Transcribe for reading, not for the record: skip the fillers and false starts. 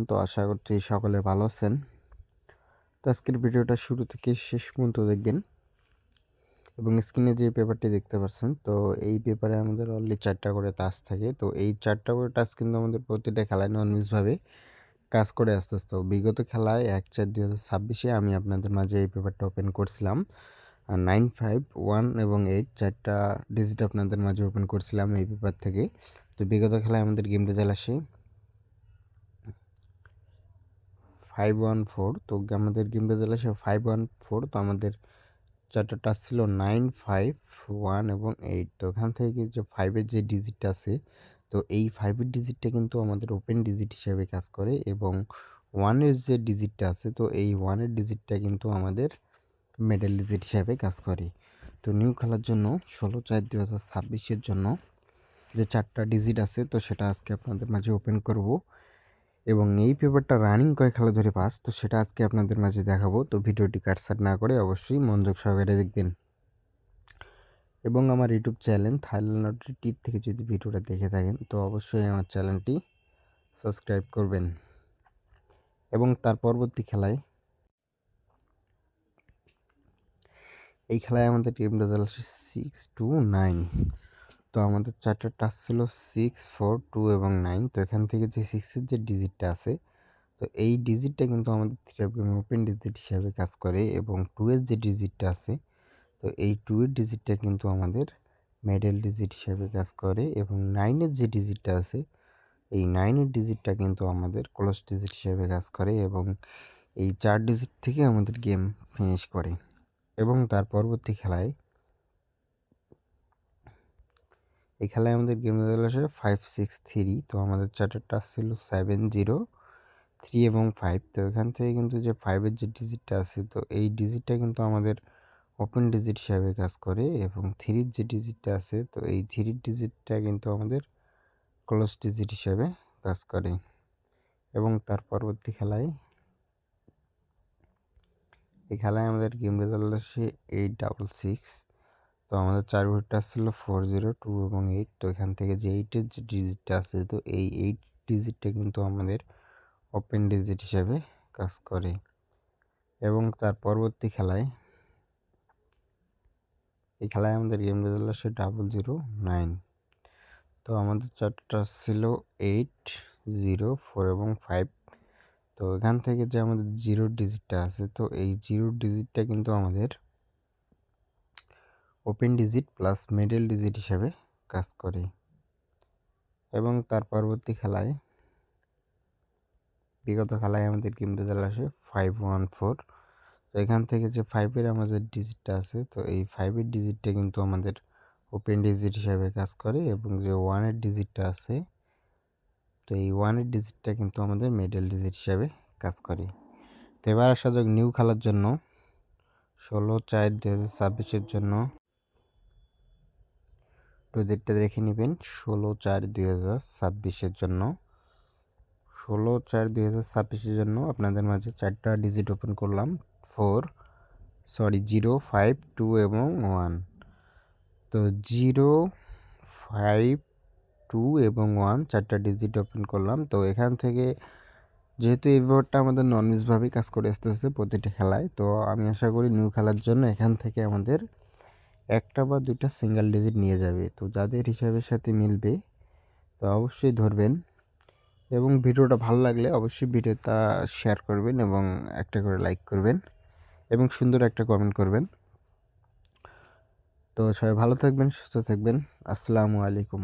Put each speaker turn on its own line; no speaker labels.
তো আশা করছি সকলে ভালো আছেন। তো আজকের ভিডিওটা শুরু থেকে শেষ পর্যন্ত দেখবেন এবং স্ক্রিনে যে পেপারটি দেখতে পাচ্ছেন, তো এই পেপারে আমাদের অলরেডি 4টা করে টাস্ক থাকে। তো এই 4টা করে টাস্ক কিন্তু আমাদের প্রতিটা খেলায় ননভেজভাবে কাজ করে আসতেছে। তো বিগত খেলায় 1/4/2026 আমি আপনাদের মাঝে এই পেপারটা ওপেন করছিলাম। 9, 5, 1 এবং 8 4টা ডিজিট আপনাদের মাঝে ওপেন করছিলাম এই পেপার থেকে। তো বিগত খেলায় আমাদের গেম রেজাল্ট আসে 514। তো আমাদের গেম রেজাল্ট আসে 514। তো আমাদের 4টা টাস্ক ছিল 9, 5, 1 এবং 8। তো ওখান থেকে যে 5-এর যে ডিজিটটা আছে, তো এই 5-এর ডিজিটটা কিন্তু আমাদের ওপেন ডিজিট হিসেবে কাজ করে এবং 1-এর যে ডিজিটটা আছে, তো এই 1-এর ডিজিটটা কিন্তু আমাদের মিডল ডিজিট হিসেবে কাজ করে। তো নিউ খেলার জন্য 16/4/2026 জন্য যে 4টা ডিজিট আছে, তো সেটা আজকে আপনাদের মাঝে ওপেন করব এবং এই পেপারটা রানিং কয়েক খেলা ধরে পাস, তো সেটা আজকে আপনাদের মাঝে দেখাবো। তো ভিডিওটি কাটছাট না করে অবশ্যই মনোযোগ সহকারে দেখবেন এবং আমার ইউটিউব চ্যানেল থাইল্যান্ড লটারি টিপ থেকে যদি ভিডিওটা দেখে থাকেন, তো অবশ্যই আমার চ্যানেলটি সাবস্ক্রাইব করবেন এবং তার পরবর্তী খেলায় এই খেলায় আমাদের টিম রেজাল্ট আসে 6-9। তো আমাদের 4টা টাস্ক ছিল 6, 4, 2 এবং 9। তো এখান থেকে যে 6-এর যে ডিজিটটা আছে, তো এই ডিজিটটা কিন্তু আমাদের থ্রি গেম ওপেন ডিজিট হিসাবে কাজ করে এবং 2-এর যে ডিজিটটা আছে, তো এই 2-এর ডিজিটটা কিন্তু আমাদের মিডল ডিজিট হিসাবে কাজ করে এবং 9-এর যে ডিজিটটা আছে, এই 9-এর ডিজিটটা কিন্তু আমাদের ক্লোজ ডিজিট হিসাবে কাজ করে এবং এই 4 ডিজিট থেকে আমাদের গেম ফিনিশ করে। এবং তার পরবর্তী খেলায় এই খেলায় আমাদের গেম রেজাল্ট আসে 5-6-3। তো আমাদের 4টা টাস্ক ছিল 7, 0, 3 এবং 5। তো এখান থেকে কিন্তু যে 5-এর যে ডিজিটটা আছে, তো এই ডিজিটটা কিন্তু আমাদের ওপেন ডিজিট হিসাবে কাজ করে এবং 3-র যে ডিজিটটা আছে, তো এই 3-র ডিজিটটা কিন্তু আমাদের ক্লোজ ডিজিট হিসাবে কাজ করে। এবং তার পরবর্তী খেলায় এই খেলায় আমাদের গেম রেজাল্ট আসে 8-6-6। তো আমাদের 4 ভোটটা ছিল 4, 0, 2 এবং 8। তো এখান থেকে যে 8-এর যে ডিজিটটা আছে, তো এই 8 ডিজিটটা কিন্তু আমাদের ওপেন ডিজিট হিসাবে কাজ করে। এবং তার পরবর্তী খেলায় এই খেলায় আমাদের গেম রেজাল্ট আসে 009। তো আমাদের 4টা ছিল 8, 0, 4 এবং 5। তো এখান থেকে যে আমাদের 0 ডিজিটটা আছে, তো এই 0 ডিজিটটা কিন্তু আমাদের open digit plus middle digit হিসাবে কাজ করে। এবং তার পরবর্তী খেলায় বিগত খেলায় আমাদের গেম রেজাল্ট আসে 514। তো এখান থেকে যে 5-এর আমাদের ডিজিটটা আছে, তো এই 5-এর ডিজিটটা কিন্তু আমাদের ওপেন ডিজিট হিসাবে কাজ করে এবং যে 1-এর ডিজিটটা আছে, তো এই 1-এর ডিজিটটা কিন্তু আমাদের মিডল ডিজিট হিসাবে কাজ করে। তো এবার আসা যাক নিউ খেলার জন্য 16/4/2026 জন্য ডিজিটটা দেখে নেবেন। 16/4/2026 জন্য 16/4/2026 জন্য আপনাদের মাঝে 4টা ডিজিট ওপেন করলাম 0, 5, 2 এবং 1। তো 0, 5, 2 এবং 1 4টা ডিজিট ওপেন করলাম। তো এখান থেকে যেহেতু এই ব্যাপারটা আমাদের ননভেজভাবেই কাজ করে আসতেছে প্রতিটা খেলায়, তো আমি আশা করি নিউ খেলার জন্য এখান থেকে আমাদের 1টা বা 2টা সিঙ্গেল ডিজিট নিয়ে যাবে। তো যাদের হিসাবের সাথে মিলবে তো অবশ্যই ধরবেন এবং ভিডিওটা ভালো লাগলে অবশ্যই ভিডিওটা শেয়ার করবেন এবং একটা করে লাইক করবেন এবং সুন্দর একটা কমেন্ট করবেন। তো সবাই ভালো থাকবেন, সুস্থ থাকবেন। আসসালামু আলাইকুম।